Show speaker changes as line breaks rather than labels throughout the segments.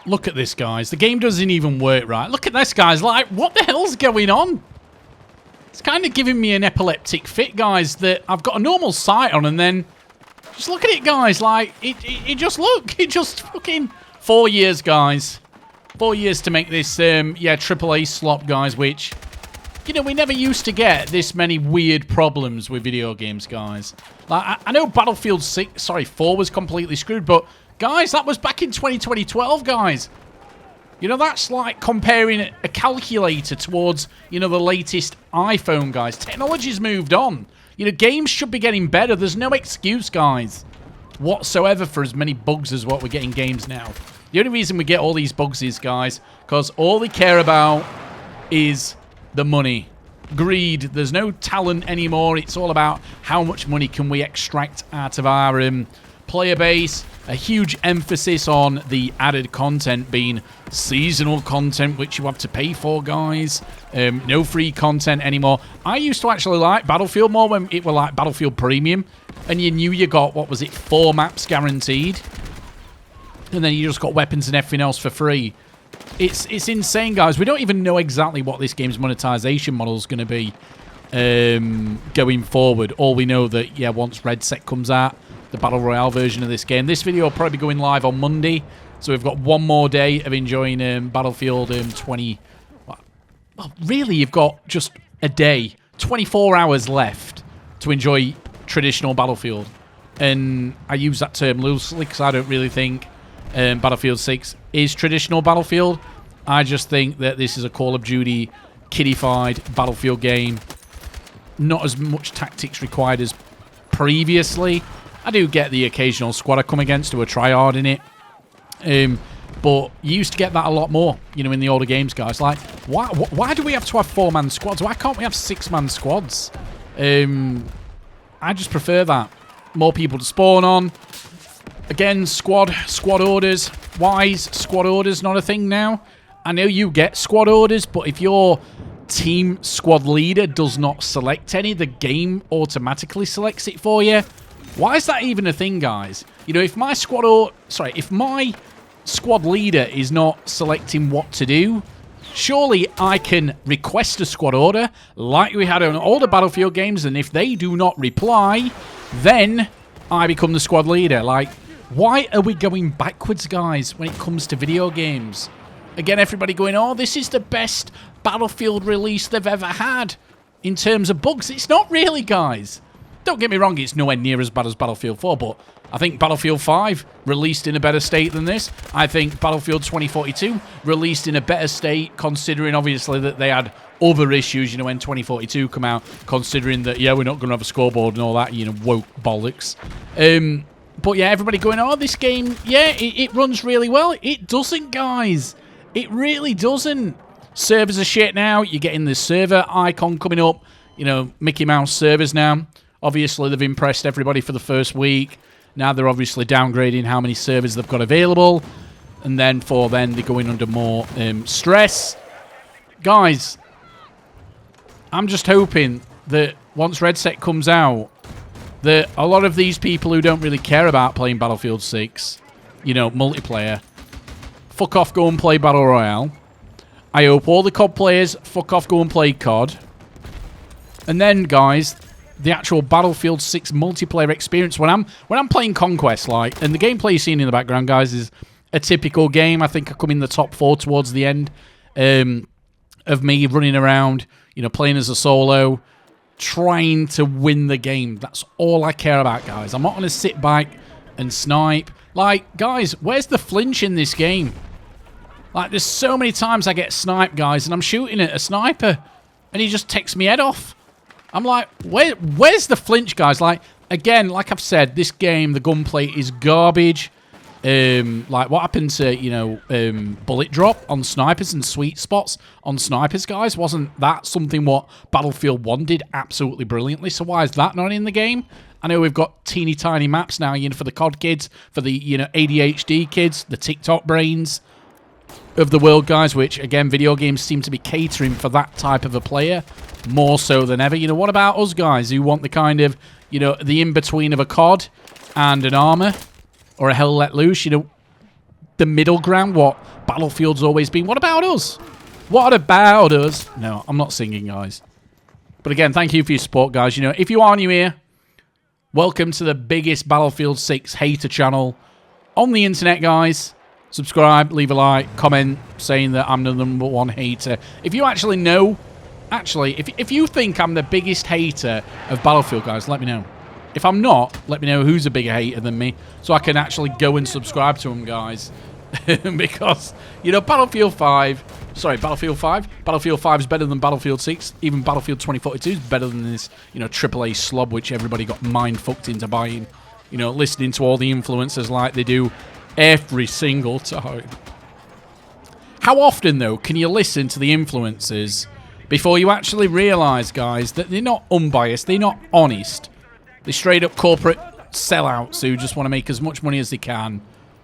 Look at this, guys. The game doesn't even work right. Look at this, guys. Like, what the hell's going on? It's kind of giving me an epileptic fit, guys, that I've got a normal sight on, and then just look at it, guys. Like, it just fucking 4 years, guys. 4 years to make this, yeah, AAA slop, guys, which, you know, we never used to get this many weird problems with video games, guys. Like, I know Battlefield 4 was completely screwed, but, guys, that was back in 2012, guys. You know, that's like comparing a calculator towards, you know, the latest iPhone, guys. Technology's moved on. You know, games should be getting better. There's no excuse, guys, whatsoever for as many bugs as what we get in games now. The only reason we get all these bugs is, guys, because all they care about is the money. Greed. There's no talent anymore. It's all about how much money can we extract out of our player base. A huge emphasis on the added content being seasonal content, which you have to pay for, guys. No free content anymore. I used to actually like Battlefield more when it were like Battlefield Premium, and you knew you got, what was it, 4 maps guaranteed, and then you just got weapons and everything else for free. It's insane, guys. We don't even know exactly what this game's monetization model is going to be going forward. All we know that, yeah, once Red Set comes out, the Battle Royale version of this game. This video will probably be going live on Monday, so we've got one more day of enjoying Battlefield 20... Well, really, you've got just a day, 24 hours left to enjoy traditional Battlefield. And I use that term loosely because I don't really think Battlefield 6 is traditional Battlefield. I just think that this is a Call of Duty kiddified Battlefield game. Not as much tactics required as previously. I do get the occasional squad I come against who are tryhard in it. But you used to get that a lot more, you know, in the older games, guys. Like, why do we have to have 4-man squads? Why can't we have 6-man squads? I just prefer that. More people to spawn on. Again, squad orders. Why is squad orders not a thing now? I know you get squad orders, but if your team squad leader does not select any, the game automatically selects it for you. Why is that even a thing, guys? You know, if my if my squad leader is not selecting what to do, surely I can request a squad order like we had on older Battlefield games, and if they do not reply, then I become the squad leader. Like, why are we going backwards, guys, when it comes to video games? Again, everybody going, oh, this is the best Battlefield release they've ever had in terms of bugs. It's not really, guys. Don't get me wrong, it's nowhere near as bad as Battlefield 4, but I think Battlefield 5 released in a better state than this. I think Battlefield 2042 released in a better state, considering, obviously, that they had other issues, you know, when 2042 come out, considering that, yeah, we're not going to have a scoreboard and all that, you know, woke bollocks. But, yeah, everybody going, oh, this game, yeah, it runs really well. It doesn't, guys. It really doesn't. Servers are shit now. You're getting the server icon coming up, you know, Mickey Mouse servers now. Obviously, they've impressed everybody for the first week. Now they're obviously downgrading how many servers they've got available. And then they're going under more stress. Guys, I'm just hoping that once Red Set comes out, that a lot of these people who don't really care about playing Battlefield 6, you know, multiplayer, fuck off, go and play Battle Royale. I hope all the COD players fuck off, go and play COD. And then, guys, the actual Battlefield 6 multiplayer experience when I'm playing Conquest, like, and the gameplay you're seeing in the background, guys, is a typical game. I think I come in the top 4 towards the end of me running around, you know, playing as a solo, trying to win the game. That's all I care about, guys. I'm not going to sit back and snipe. Like, guys, where's the flinch in this game? Like, there's so many times I get sniped, guys, and I'm shooting at a sniper, and he just takes me head off. I'm like, where's the flinch, guys? Like, again, like I've said, this game, the gunplay is garbage. Like, what happened to, you know, bullet drop on snipers and sweet spots on snipers, guys? Wasn't that something what Battlefield 1 did absolutely brilliantly? So why is that not in the game? I know we've got teeny tiny maps now, you know, for the COD kids, for the, you know, ADHD kids, the TikTok brains of the world, guys, which, again, video games seem to be catering for that type of a player more so than ever. You know, what about us, guys, who want the kind of, you know, the in-between of a COD and an Armour or a Hell Let Loose? You know, the middle ground, what Battlefield's always been. What about us? What about us? No, I'm not singing, guys. But again, thank you for your support, guys. You know, if you are new here, welcome to the biggest Battlefield 6 hater channel on the internet, guys. Subscribe, leave a like, comment saying that I'm the #1 hater. If you actually know, if you think I'm the biggest hater of Battlefield, guys, let me know. If I'm not, let me know who's a bigger hater than me so I can actually go and subscribe to them, guys. Because, you know, Battlefield 5 is better than Battlefield 6. Even Battlefield 2042 is better than this, you know, AAA slob, which everybody got mind-fucked into buying. You know, listening to all the influencers like they do every single time. How often, though, can you listen to the influencers before you actually realise, guys, that they're not unbiased, they're not honest. They're straight-up corporate sellouts who just want to make as much money as they can.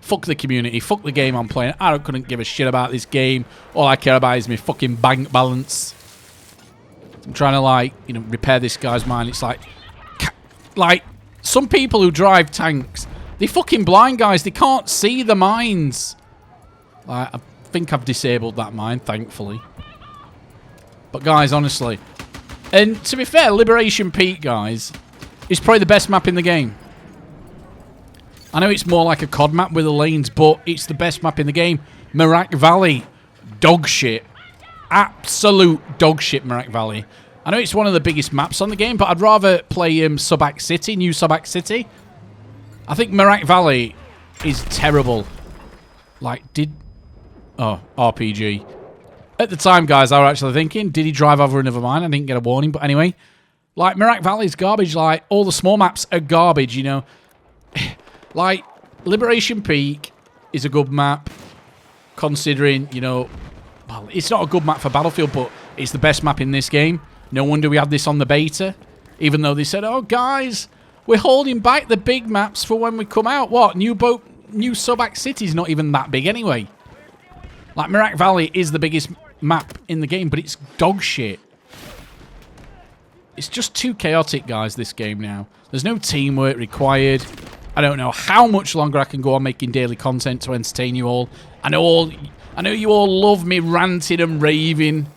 Fuck the community. Fuck the game I'm playing. I couldn't give a shit about this game. All I care about is my fucking bank balance. I'm trying to, like, you know, repair this guy's mind. It's like, some people who drive tanks, they're fucking blind, guys. They can't see the mines. I think I've disabled that mine, thankfully. But, guys, honestly. And to be fair, Liberation Peak, guys, is probably the best map in the game. I know it's more like a COD map with the lanes, but it's the best map in the game. Merak Valley. Dog shit. Absolute dog shit, Merak Valley. I know it's one of the biggest maps on the game, but I'd rather play Subic City, New Subic City. I think Merak Valley is terrible. Like, Oh, RPG. At the time, guys, I was actually thinking, did he drive over another mine? I didn't get a warning, but anyway. Like, Merak Valley's garbage. Like, all the small maps are garbage, you know. Like, Liberation Peak is a good map, considering, you know, well, it's not a good map for Battlefield, but it's the best map in this game. No wonder we had this on the beta, even though they said, oh, guys, we're holding back the big maps for when we come out. What? New Subic City's not even that big anyway. Like, Merak Valley is the biggest map in the game, but it's dog shit. It's just too chaotic, guys, this game now. There's no teamwork required. I don't know how much longer I can go on making daily content to entertain you all. I know you all love me ranting and raving.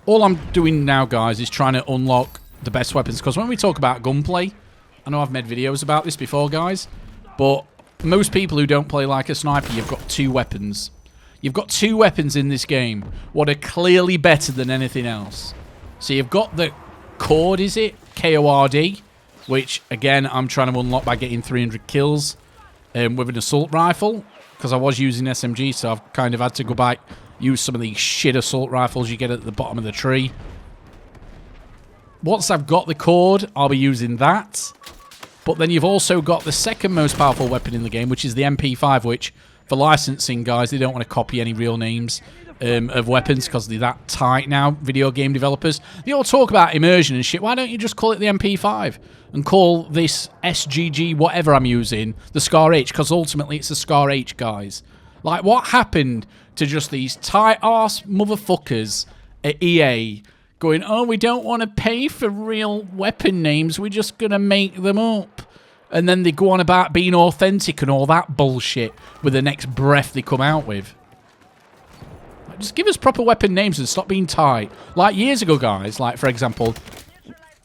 All I'm doing now, guys, is trying to unlock the best weapons. Because when we talk about gunplay, I know I've made videos about this before, guys. But most people who don't play like a sniper, you've got 2 weapons. You've got 2 weapons in this game. What are clearly better than anything else. So you've got the Cord, is it? K-O-R-D. Which, again, I'm trying to unlock by getting 300 kills with an assault rifle. Because I was using SMG, so I've kind of had to go back, use some of these shit assault rifles you get at the bottom of the tree. Once I've got the Cord, I'll be using that. But then you've also got the second most powerful weapon in the game, which is the MP5, which, for licensing, guys, they don't want to copy any real names of weapons because they're that tight now, video game developers. They all talk about immersion and shit. Why don't you just call it the MP5 and call this SGG, whatever I'm using, the Scar H? Because ultimately it's a Scar H, guys. Like, what happened to just these tight-arse motherfuckers at EA going, oh, we don't want to pay for real weapon names, we're just going to make them up. And then they go on about being authentic and all that bullshit with the next breath they come out with. Just give us proper weapon names and stop being tight. Like years ago, guys, like, for example,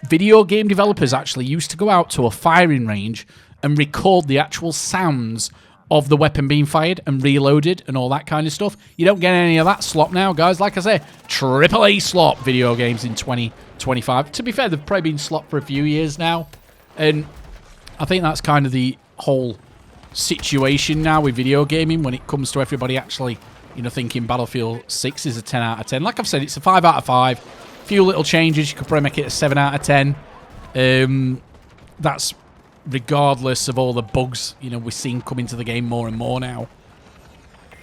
video game developers actually used to go out to a firing range and record the actual sounds of the weapon being fired and reloaded and all that kind of stuff. You don't get any of that slop now, guys. Like I say, AAA slop video games in 2025. To be fair, they've probably been slop for a few years now. And I think that's kind of the whole situation now with video gaming when it comes to everybody actually, you know, thinking Battlefield 6 is a 10 out of 10. Like I've said, it's a 5 out of 5. A few little changes. You could probably make it a 7 out of 10. That's regardless of all the bugs, you know, we're seeing come into the game more and more now.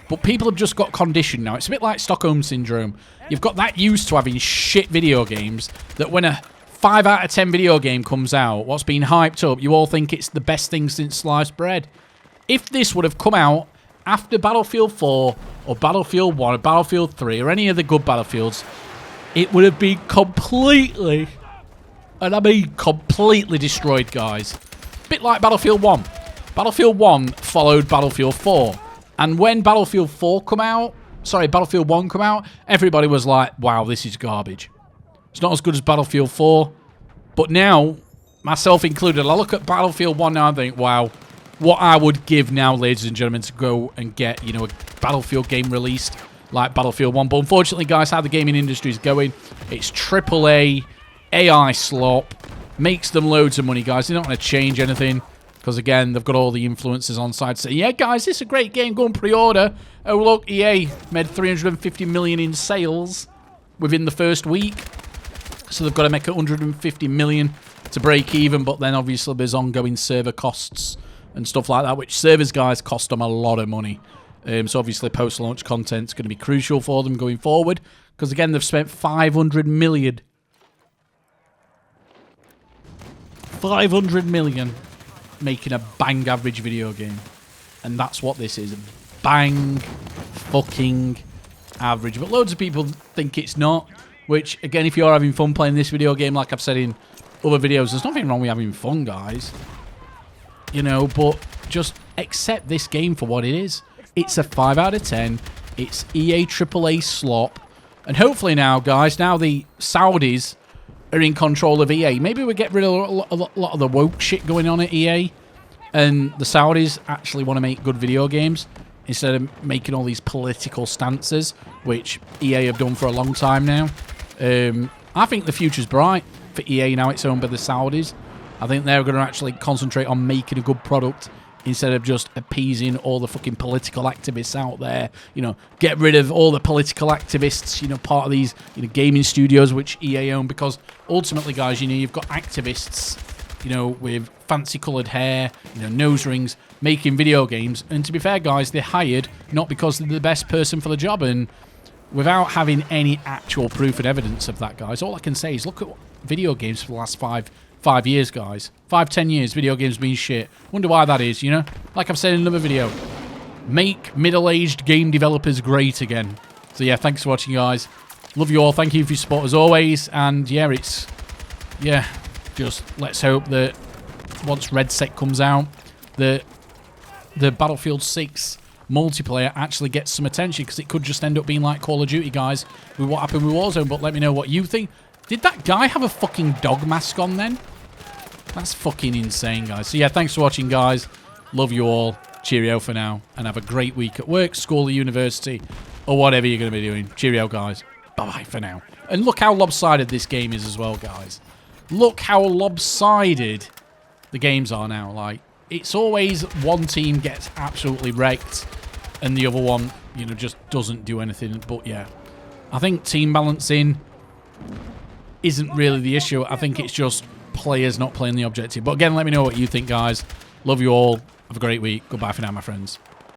But people have just got conditioned now. It's a bit like Stockholm Syndrome. You've got that used to having shit video games that when a 5 out of 10 video game comes out, what's been hyped up, you all think it's the best thing since sliced bread. If this would have come out after Battlefield 4 or Battlefield 1 or Battlefield 3 or any of the good Battlefields, it would have been completely, and I mean completely destroyed, guys. Bit like Battlefield 1. Battlefield 1 followed Battlefield 4. And when Battlefield 4 come out, sorry, Battlefield 1 come out, everybody was like, wow, this is garbage. It's not as good as Battlefield 4. But now, myself included, I look at Battlefield 1 now and think, wow, what I would give now, ladies and gentlemen, to go and get, you know, a Battlefield game released like Battlefield 1. But unfortunately, guys, how the gaming industry is going, it's AAA, AI slop, makes them loads of money, guys. They're not going to change anything. Because, again, they've got all the influencers on side saying, yeah, guys, this is a great game. Go and pre-order. Oh, look, EA made 350 million in sales within the first week. So they've got to make 150 million to break even. But then, obviously, there's ongoing server costs and stuff like that, which servers, guys, cost them a lot of money. So, obviously, post-launch content's going to be crucial for them going forward. Because, again, they've spent 500 million. 500 million. Making a bang average video game. And that's what this is. Bang fucking average. But loads of people think it's not. Which, again, if you're having fun playing this video game, like I've said in other videos, there's nothing wrong with having fun, guys. You know, but just accept this game for what it is. It's a 5 out of 10. It's EA AAA slop. And hopefully now, guys, now the Saudis are in control of EA. Maybe we get rid of a lot of the woke shit going on at EA, and the Saudis actually want to make good video games instead of making all these political stances, which EA have done for a long time now. I think the future's bright for EA now it's owned by the Saudis. I think they're going to actually concentrate on making a good product instead of just appeasing all the fucking political activists out there. You know, get rid of all the political activists, you know, part of these, you know, gaming studios which EA own, because ultimately, guys, you know, you've got activists, you know, with fancy coloured hair, you know, nose rings, making video games. And to be fair, guys, they're hired not because they're the best person for the job. And without having any actual proof and evidence of that, guys, all I can say is look at video games for the last five years, guys. 5-10 years, video games being shit. Wonder why that is, you know? Like I've said in another video, make middle-aged game developers great again. So yeah, thanks for watching, guys. Love you all. Thank you for your support as always. And yeah, just let's hope that once Red Set comes out, that the Battlefield 6 multiplayer actually gets some attention, because it could just end up being like Call of Duty, guys, with what happened with Warzone. But let me know what you think. Did that guy have a fucking dog mask on then? That's fucking insane, guys. So yeah, thanks for watching, guys. Love you all. Cheerio for now. And have a great week at work, school, or university, or whatever you're going to be doing. Cheerio, guys. Bye-bye for now. And look how lopsided this game is as well, guys. Look how lopsided the games are now. Like, it's always one team gets absolutely wrecked and the other one, you know, just doesn't do anything. But yeah, I think team balancing isn't really the issue. I think it's just players not playing the objective. But again, let me know what you think, guys. Love you all. Have a great week. Goodbye for now, my friends.